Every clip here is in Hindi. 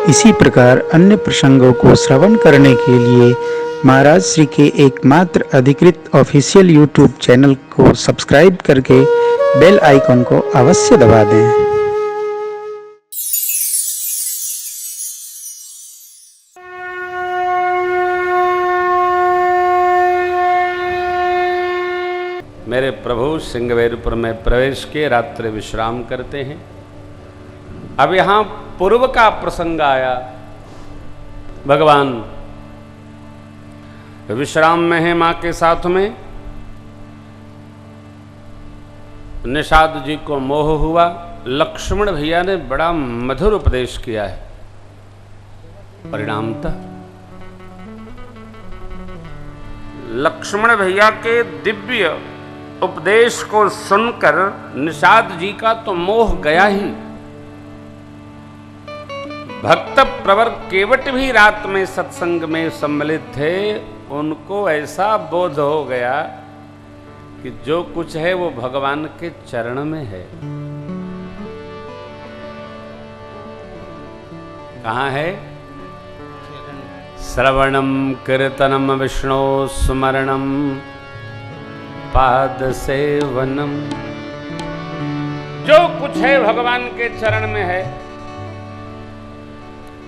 इसी प्रकार अन्य प्रसंगों को श्रवण करने के लिए महाराज श्री के एकमात्र अधिकृत ऑफिशियल यूट्यूब चैनल को सब्सक्राइब करके बेल आइकन को अवश्य दबा दें। मेरे प्रभु सिंहवेरपुर में प्रवेश किए, रात्रि विश्राम करते हैं। अब यहाँ पूर्व का प्रसंग आया। भगवान विश्राम में है मां के साथ में। निषाद जी को मोह हुआ। लक्ष्मण भैया ने बड़ा मधुर उपदेश किया है। परिणामतः लक्ष्मण भैया के दिव्य उपदेश को सुनकर निषाद जी का तो मोह गया ही। भक्त प्रवर केवट भी रात में सत्संग में सम्मिलित थे। उनको ऐसा बोध हो गया कि जो कुछ है वो भगवान के चरण में है। कहाँ है? श्रवणम कीर्तनम विष्णु स्मरणम पाद सेवनम। जो कुछ है भगवान के चरण में है।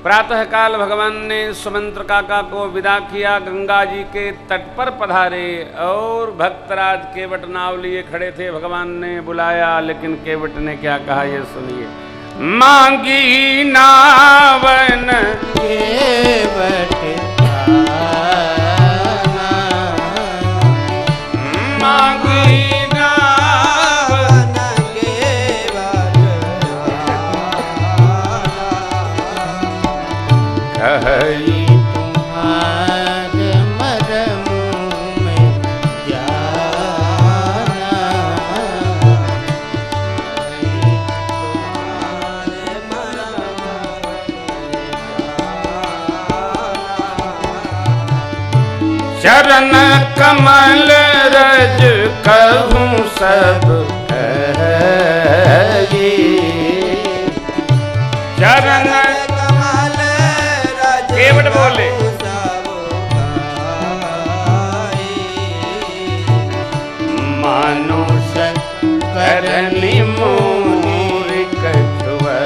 प्रातः काल भगवान ने सुमंत्र काका को विदा किया, गंगा जी के तट पर पधारे और भक्तराज केवट नाव लिए खड़े थे। भगवान ने बुलाया, लेकिन केवट ने क्या कहा ये सुनिए। मांगी नावन केवट मांगी नावन केवट कही तुम्हारे मरम में जाना। चरण कमल रज कहूँ सब कही। चरण कमल रज केवट बोले मानुष करनी मोरी कछुआ।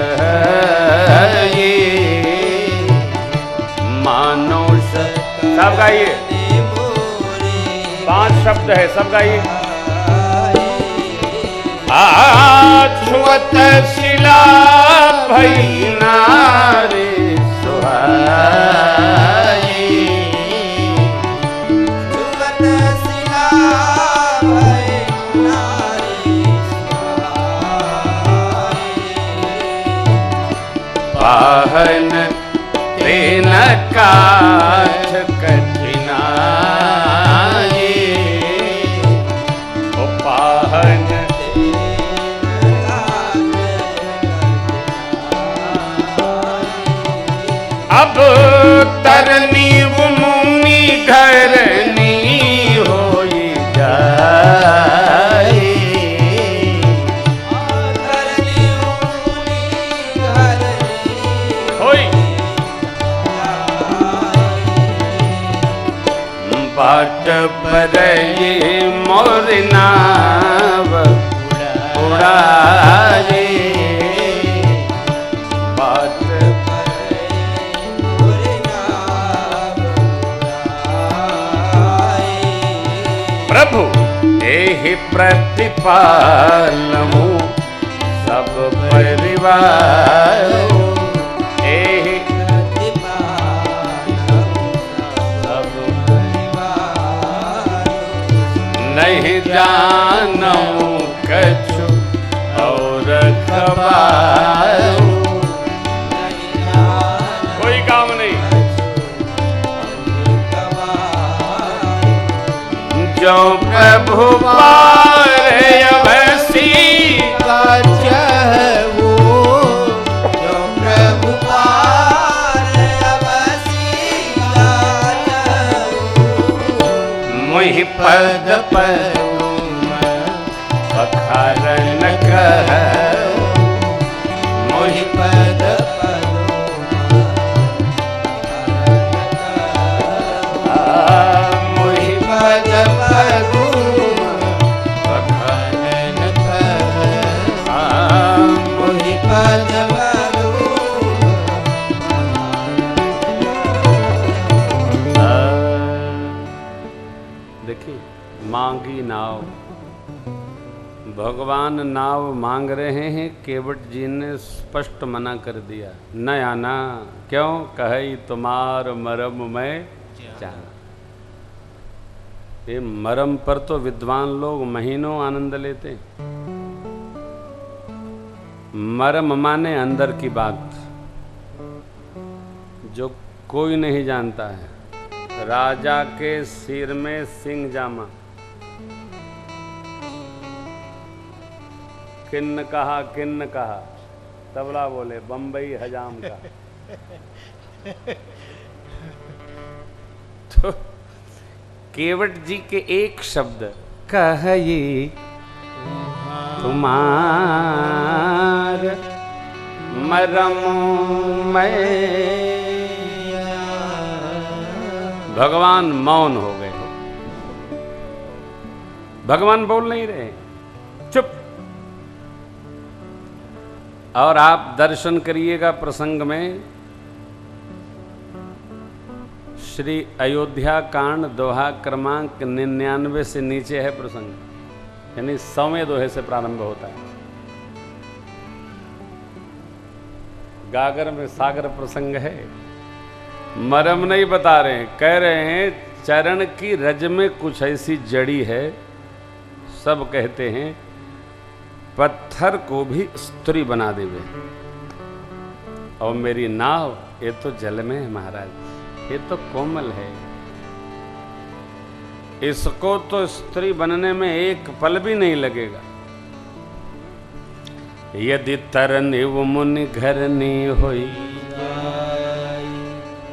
मानुष सब गाइए। 5 शब्द है, सब गाइए। छुअत शिला भई नारी सुहाई। छुअत शिला भई नारी सुहाई। पाहन तेन काठ कठिनाई। अब तरनी मुनि घरनी होई जाए। तरनी मुनि घरनी होई बाट पर मोर नाव उड़ाए। प्रभु एहि प्रतिपालमु सब परिवार। एहि प्रतिपालमु सब परिवार। नहीं जानऊं कछु और खबर। कोई काम नहीं। जो प्रभु पारे अवसी का चाहवो। जो प्रभु पारे अवसी का चाहवो। मुहि पद पदुम पखारन कह। मुहि पद पदुम मांगी नाव। भगवान नाव मांग रहे हैं, केवट जी ने स्पष्ट मना कर दिया, न आना। क्यों? कहे तुम्हार मरम मैं जाना। ये मरम पर तो विद्वान लोग महीनों आनंद लेते हैं। मरम माने अंदर की बात जो कोई नहीं जानता है। राजा के सिर में सिंह जामा, किन्न कहा, तबला बोले बम्बई हजाम का। तो केवट जी के एक शब्द कहिए तुम्हार मरम में, भगवान मौन हो गए। भगवान बोल नहीं रहे, चुप। और आप दर्शन करिएगा प्रसंग में, श्री अयोध्या कांड दोहा क्रमांक 99 से नीचे है प्रसंग, यानी 100वें दोहे से प्रारंभ होता है। गागर में सागर प्रसंग है। मरम नहीं बता रहे हैं, कह रहे हैं चरण की रज में कुछ ऐसी जड़ी है, सब कहते हैं पत्थर को भी स्त्री बना देवे। और मेरी नाव ये तो जल में है महाराज, ये तो कोमल है, इसको तो स्त्री बनने में एक पल भी नहीं लगेगा। यदि तरनी वो मुनि घरनी होई,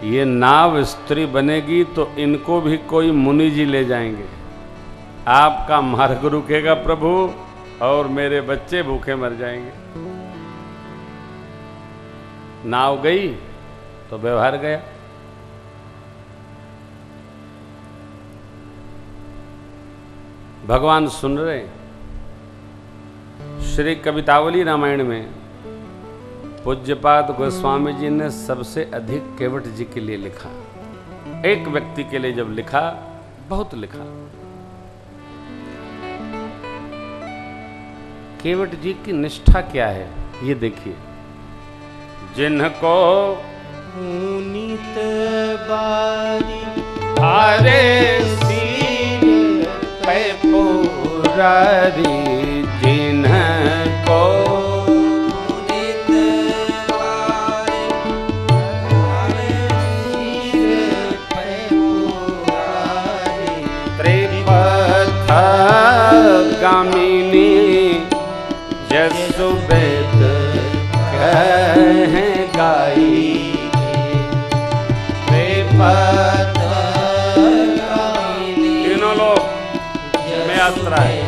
ये नाव स्त्री बनेगी तो इनको भी कोई मुनि जी ले जाएंगे। आपका मार्ग रुकेगा प्रभु, और मेरे बच्चे भूखे मर जाएंगे। नाव गई तो व्यवहार गया। भगवान सुन रहे। श्री कवितावली रामायण में पूज्यपाद गोस्वामी जी ने सबसे अधिक केवट जी के लिए लिखा। एक व्यक्ति के लिए जब लिखा, बहुत लिखा। केवट जी की निष्ठा क्या है ये देखिए। जिनको पुनीत बारी आरे सीन पे पुरारी, जिनको पुनीत बारी आरे सीन पे पुरारी, त्रिपथ गामिनी जसु वेद कहें गाई। त्रिपथ तीनों लोग में यात्रा है।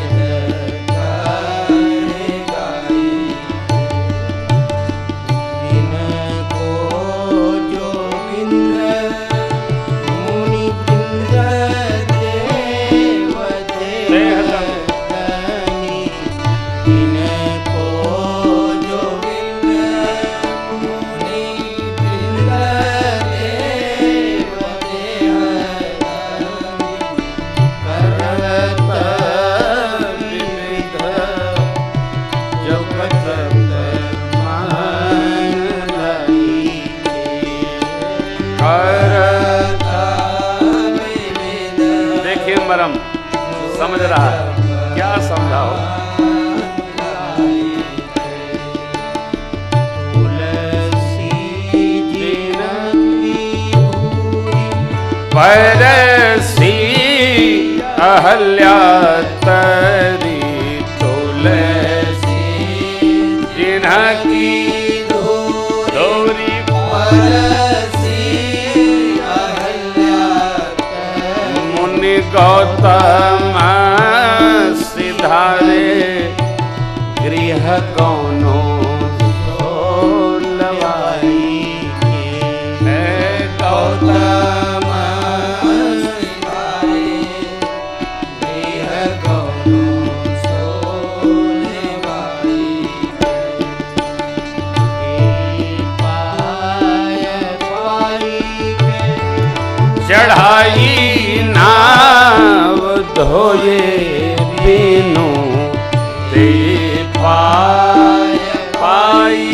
मरम समझ रहा है, क्या समझाओ। परसी अहल्या तरी तुलसी, जिनकी दोरी गौतम सिधारे, गृह कौनो लवाई। गौतम सिधारे, गृह कौनो लवाई। चढ़ाई नाव धोए बीनु ते पाय पाई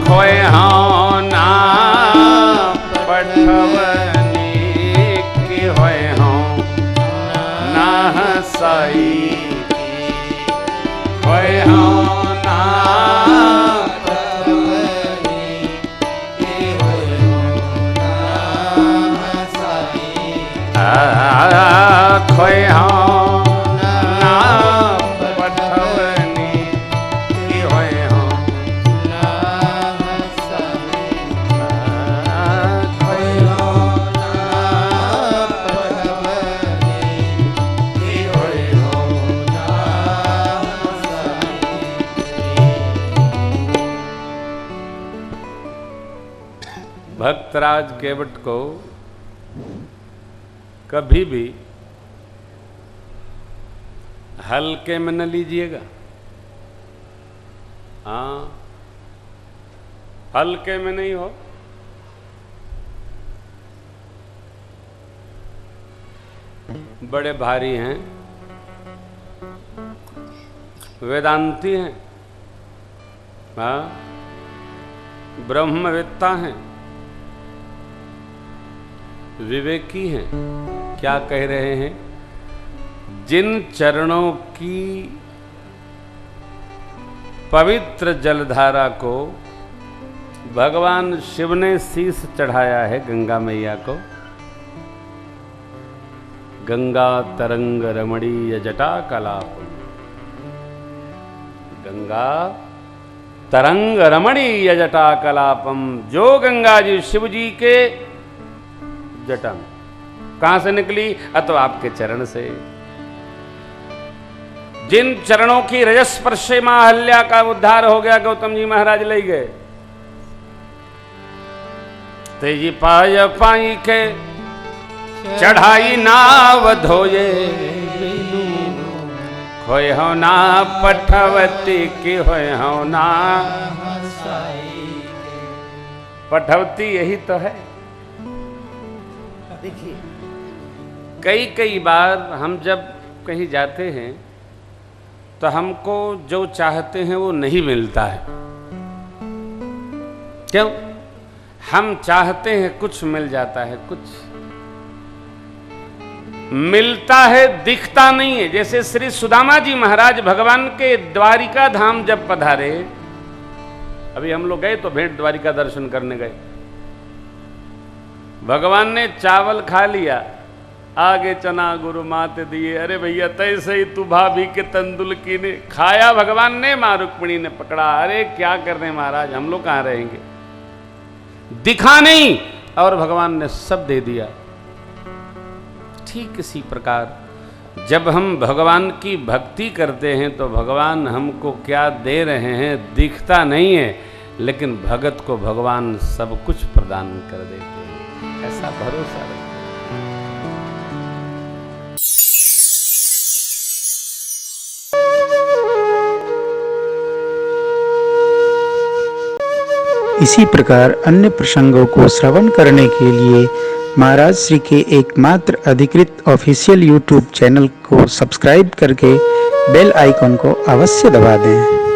खोए हाँ ना पठवनी की होए हाँ ना हसाई खोए हाँ ना पठवनी की होए ना हसाई खोए हाँ ना पठवनी की होए हाँ ना हसाई खोए भक्तराज केवट को कभी भी हल्के में न लीजिएगा। हाँ, हल्के में नहीं हो। बड़े भारी हैं, वेदांती हैं, हाँ, ब्रह्मवेत्ता हैं, विवेकी हैं। क्या कह रहे हैं? जिन चरणों की पवित्र जलधारा को भगवान शिव ने शीश चढ़ाया है गंगा मैया को, गंगा तरंग रमणीय जटा कलाप, गंगा तरंग रमणीय जटा कलापम, जो गंगा जी शिव जी के जटा में कहां से निकली? अतो आपके चरण से। जिन चरणों की रजस्पर्श से मां अहल्या का उद्धार हो गया, गौतम जी महाराज ले गए। तेजी पाय पाई के चढ़ाई नाव धोये, खोए हो ना पठवती की होए हो ना पठवती, यही तो है। देखिए, कई बार हम जब कहीं जाते हैं तो हमको जो चाहते हैं वो नहीं मिलता है। क्यों? हम चाहते हैं कुछ मिल जाता है, कुछ मिलता है दिखता नहीं है। जैसे श्री सुदामा जी महाराज भगवान के द्वारिका धाम जब पधारे, अभी हम लोग गए तो भेंट द्वारिका दर्शन करने गए, भगवान ने चावल खा लिया, आगे चना गुरु माते दिए। अरे भैया तैसे ही तू भाभी के तंदुल की ने खाया, भगवान ने, मां रुक्मिणी ने पकड़ा। अरे क्या कर रहे महाराज, हम लोग कहां रहेंगे? दिखा नहीं और भगवान ने सब दे दिया। ठीक इसी प्रकार जब हम भगवान की भक्ति करते हैं तो भगवान हमको क्या दे रहे हैं दिखता नहीं है, लेकिन भगत को भगवान सब कुछ प्रदान कर देते हैं। ऐसा भरोसा रखें। इसी प्रकार अन्य प्रसंगों को श्रवण करने के लिए महाराज श्री के एकमात्र अधिकृत ऑफिशियल YouTube चैनल को सब्सक्राइब करके बेल आइकॉन को अवश्य दबा दें।